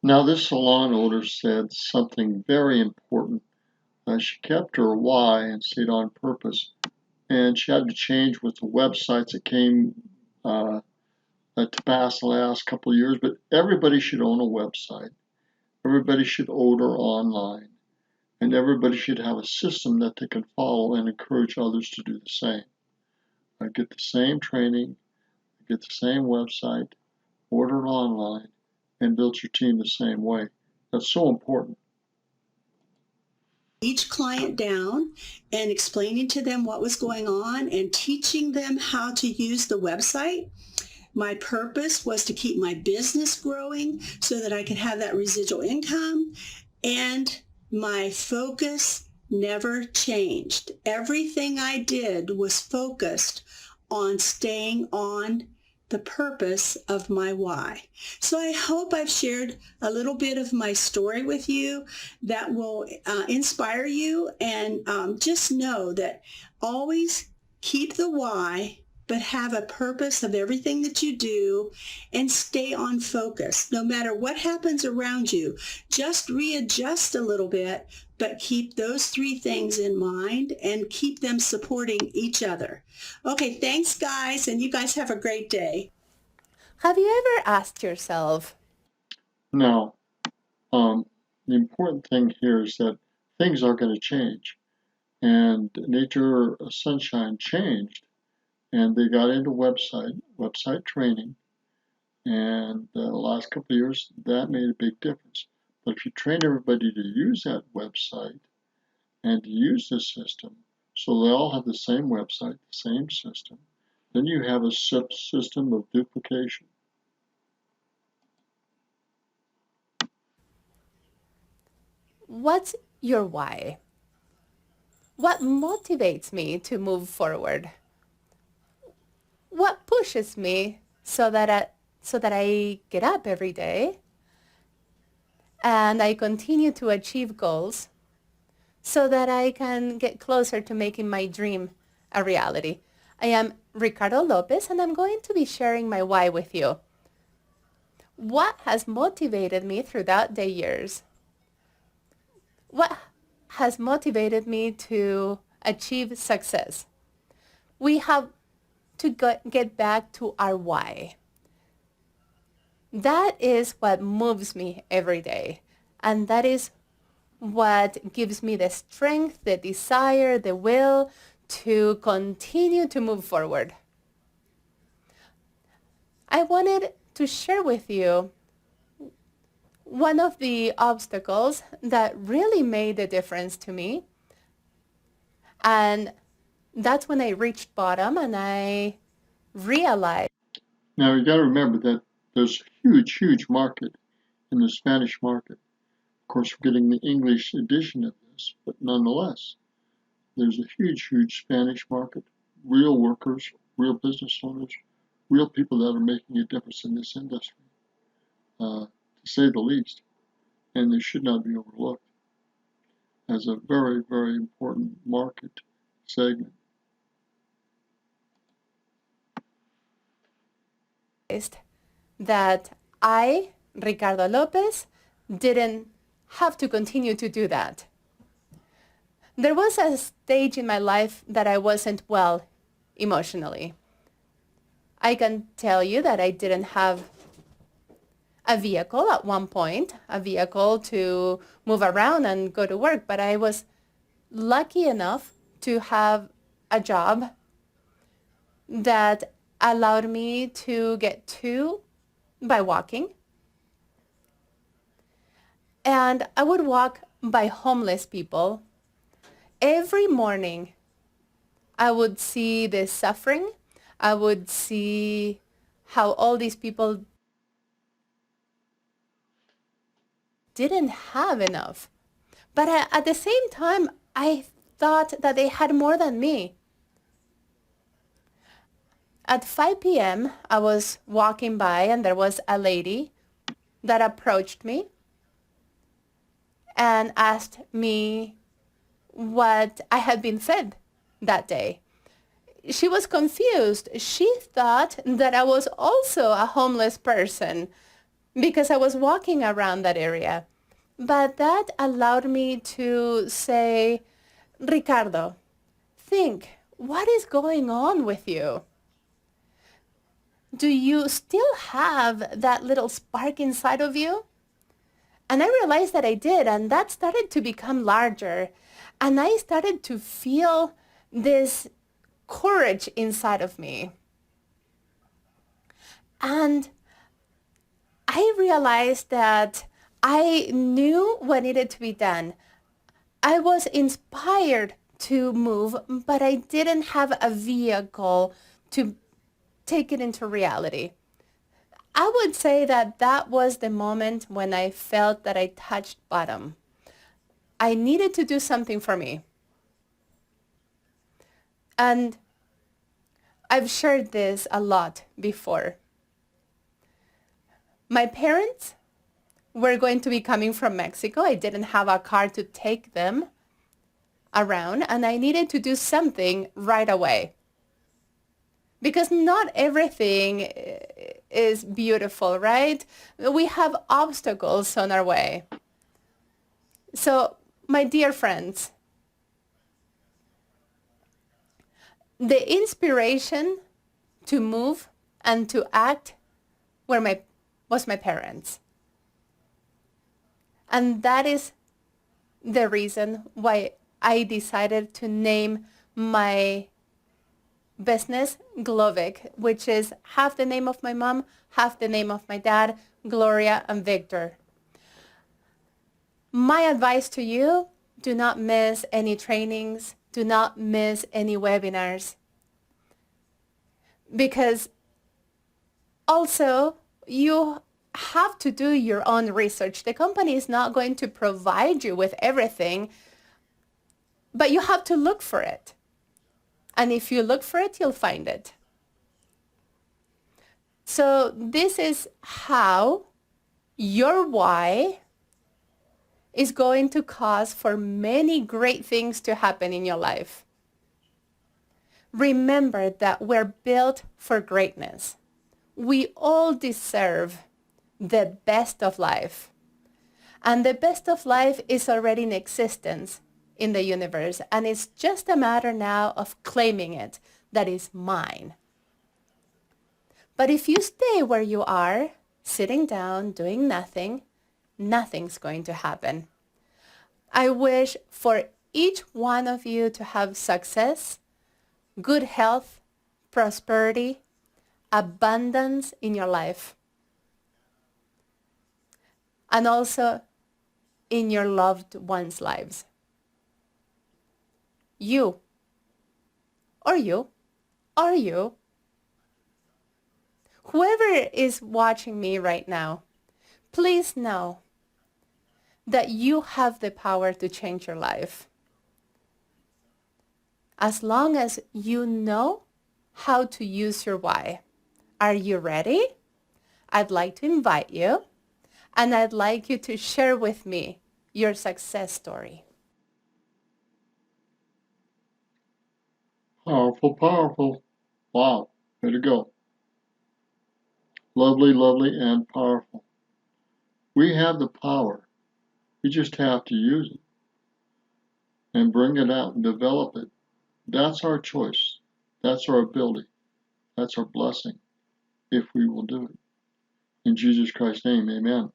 Now, this salon owner said something very important. She kept her why and stayed on purpose, and she had to change with the websites that came to pass the last couple of years. But everybody should own a website. Everybody should order online, and everybody should have a system that they can follow and encourage others to do the same. Get the same training, get the same website, order it online, and build your team the same way. That's so important. Each client down and explaining to them what was going on and teaching them how to use the website. My purpose was to keep my business growing so that I could have that residual income, and my focus never changed. Everything I did was focused on staying on the purpose of my why. So I hope I've shared a little bit of my story with you that will inspire you, and just know that always keep the why, but have a purpose of everything that you do and stay on focus. No matter what happens around you, just readjust a little bit, but keep those three things in mind and keep them supporting each other. Okay, thanks guys, and you guys have a great day. Have you ever asked yourself, Now, the important thing here is that things are going to change. And Nature Sunshine changed, and they got into website training. And the last couple of years, that made a big difference. But if you train everybody to use that website and to use the system, so they all have the same website, the same system, then you have a system of duplication. what's your why? What motivates me to move forward? What pushes me so that I get up every day and I continue to achieve goals so that I can get closer to making my dream a reality? I am Ricardo Lopez, and I'm going to be sharing my why with you. What has motivated me throughout the years? What has motivated me to achieve success? We have to get back to our why. That is what moves me every day. And that is what gives me the strength, the desire, the will to continue to move forward. I wanted to share with you one of the obstacles that really made a difference to me. And that's when I reached bottom and I realized. Now, you got to remember that there's a huge, huge market in the Spanish market. Of course, we're getting the English edition of this, but nonetheless, there's a huge, huge Spanish market, real workers, real business owners, real people that are making a difference in this industry, to say the least. And they should not be overlooked as a very, very important market segment. That I, Ricardo Lopez, didn't have to continue to do that. There was a stage in my life that I wasn't well emotionally. I can tell you that I didn't have a vehicle at one point, a vehicle to move around and go to work, but I was lucky enough to have a job that allowed me to get to by walking. And I would walk by homeless people. Every morning, I would see the suffering. I would see how all these people didn't have enough. But at the same time, I thought that they had more than me. At 5 p.m., I was walking by and there was a lady that approached me and asked me what I had been fed that day. She was confused. She thought that I was also a homeless person because I was walking around that area. But that allowed me to say, Ricardo, think, what is going on with you? Do you still have that little spark inside of you? And I realized that I did, and that started to become larger. And I started to feel this courage inside of me. And I realized that I knew what needed to be done. I was inspired to move, but I didn't have a vehicle to take it into reality. I would say that that was the moment when I felt that I touched bottom. I needed to do something for me. And I've shared this a lot before. My parents were going to be coming from Mexico. I didn't have a car to take them around, and I needed to do something right away. Because not everything is beautiful, right? We have obstacles on our way. So, my dear friends, the inspiration to move and to act was my parents. And that is the reason why I decided to name my business Glovic, which is half the name of my mom, half the name of my dad, Gloria and Victor. My advice to you, do not miss any trainings, do not miss any webinars. Because also you have to do your own research. The company is not going to provide you with everything, but you have to look for it. And if you look for it, you'll find it. So this is how your why is going to cause for many great things to happen in your life. Remember that we're built for greatness. We all deserve the best of life. And the best of life is already in existence in the universe. And it's just a matter now of claiming it. That is mine. But if you stay where you are, sitting down, doing nothing, nothing's going to happen. I wish for each one of you to have success, good health, prosperity, abundance in your life. And also in your loved ones' lives. You, whoever is watching me right now, please know that you have the power to change your life. As long as you know how to use your why. Are you ready? I'd like to invite you, and I'd like you to share with me your success story. Powerful, powerful. Wow, way to go. Lovely, lovely, and powerful. We have the power. We just have to use it and bring it out and develop it. That's our choice. That's our ability. That's our blessing if we will do it. In Jesus Christ's name, amen.